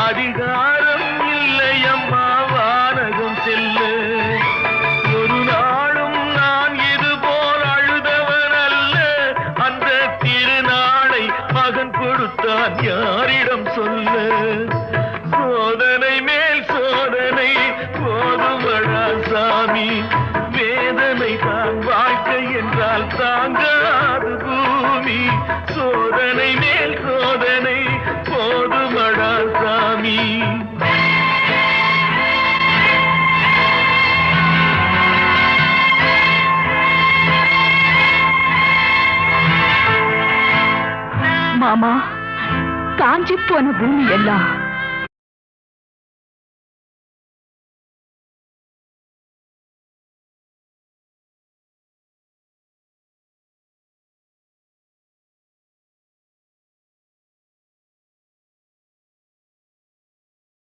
அதிகாரம் இல்லையம்மா வானகம் செல்ல. ஒரு நாளும் நான் இது போல் அழுதவன் அல்ல. அந்த திருநாளை மகன் கொடுத்தான் யாரிடம் சொல்ல. சோதனை மேல் சோதனை போதுமடா சாமி. வேதனை தான் வாழ்க்கை என்றால் தாங்காது பூமி. சோதனை மேல் சோதனை போதுமடா சாமி. மாமா, காஞ்சி போன பூமி எல்லாம்